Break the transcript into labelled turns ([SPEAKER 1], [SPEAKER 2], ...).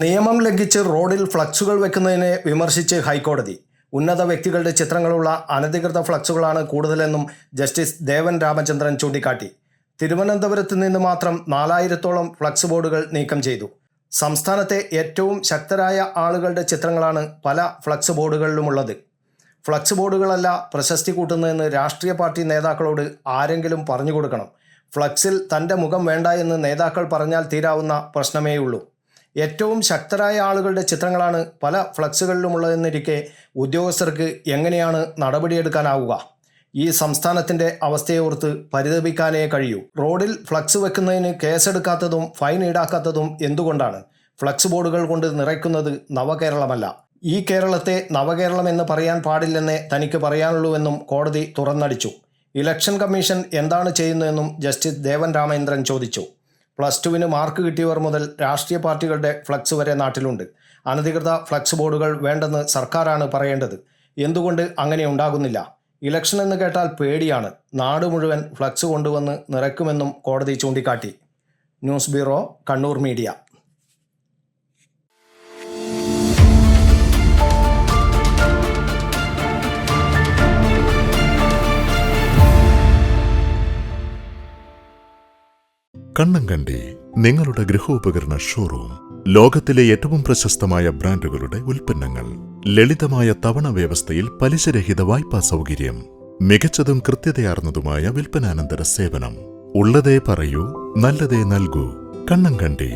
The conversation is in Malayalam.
[SPEAKER 1] നിയമം ലംഘിച്ച് റോഡിൽ ഫ്ലക്സുകൾ വെക്കുന്നതിനെ വിമർശിച്ച് ഹൈക്കോടതി. ഉന്നത വ്യക്തികളുടെ ചിത്രങ്ങളുള്ള അനധികൃത ഫ്ലക്സുകളാണ് കൂടുതലെന്നും ജസ്റ്റിസ് ദേവൻ രാമചന്ദ്രൻ ചൂണ്ടിക്കാട്ടി. തിരുവനന്തപുരത്ത് നിന്ന് മാത്രം 4000-ഓളം ഫ്ലക്സ് ബോർഡുകൾ നീക്കം ചെയ്തു. സംസ്ഥാനത്തെ ഏറ്റവും ശക്തരായ ആളുകളുടെ ചിത്രങ്ങളാണ് പല ഫ്ലക്സ് ബോർഡുകളിലുമുള്ളത്. ഫ്ലക്സ് ബോർഡുകളല്ല പ്രശസ്തി കൂട്ടുന്നതെന്ന് രാഷ്ട്രീയ പാർട്ടി നേതാക്കളോട് ആരെങ്കിലും പറഞ്ഞു കൊടുക്കണം. ഫ്ലക്സിൽ തൻ്റെ മുഖം വേണ്ട എന്ന് നേതാക്കൾ പറഞ്ഞാൽ തീരാവുന്ന പ്രശ്നമേയുള്ളൂ. ഏറ്റവും ശക്തരായ ആളുകളുടെ ചിത്രങ്ങളാണ് പല ഫ്ലക്സുകളിലുമുള്ളതെന്നിരിക്കെ ഉദ്യോഗസ്ഥർക്ക് എങ്ങനെയാണ് നടപടിയെടുക്കാനാവുക? ഈ സംസ്ഥാനത്തിൻ്റെ അവസ്ഥയോർത്ത് പരിതപിക്കാനേ കഴിയൂ. റോഡിൽ ഫ്ലക്സ് വെക്കുന്നതിന് കേസെടുക്കാത്തതും ഫൈൻ ഈടാക്കാത്തതും എന്തുകൊണ്ടാണ്? ഫ്ലക്സ് ബോർഡുകൾ കൊണ്ട് നിറയ്ക്കുന്നത് നവകേരളമല്ല. ഈ കേരളത്തെ നവകേരളം എന്ന് പറയാൻ പാടില്ലെന്നേ തനിക്ക് പറയാനുള്ളൂവെന്നും കോടതി തുറന്നടിച്ചു. ഇലക്ഷൻ കമ്മീഷൻ എന്താണ് ചെയ്യുന്നതെന്നും ജസ്റ്റിസ് ദേവൻ രാമചന്ദ്രൻ ചോദിച്ചു. +2 മാർക്ക് കിട്ടിയവർ മുതൽ രാഷ്ട്രീയ പാർട്ടികളുടെ ഫ്ലക്സ് വരെ നാട്ടിലുണ്ട്. അനധികൃത ഫ്ലക്സ് ബോർഡുകൾ വേണ്ടെന്ന് സർക്കാരാണ് പറയേണ്ടത്. എന്തുകൊണ്ട് അങ്ങനെ ഉണ്ടാകുന്നില്ല? ഇലക്ഷൻ എന്ന് കേട്ടാൽ പേടിയാണ്. നാട് മുഴുവൻ ഫ്ലക്സ് കൊണ്ടുവന്ന് നിറയ്ക്കുമെന്നും കോടതി ചൂണ്ടിക്കാട്ടി. News bureau, Kannur media.
[SPEAKER 2] Kannankandi നിങ്ങളുടെ ഗൃഹോപകരണ ഷോറൂം. ലോകത്തിലെ ഏറ്റവും പ്രശസ്തമായ ബ്രാൻഡുകളുടെ ഉൽപ്പന്നങ്ങൾ, ലളിതമായ തവണ വ്യവസ്ഥയിൽ പലിശരഹിത വായ്പാ സൗകര്യം, മികച്ചതും കൃത്യതയാർന്നതുമായ വിൽപ്പനാനന്തര സേവനം. ഉള്ളതേ പറയൂ, നല്ലതേ നൽകൂ. കണ്ണങ്കണ്ടി.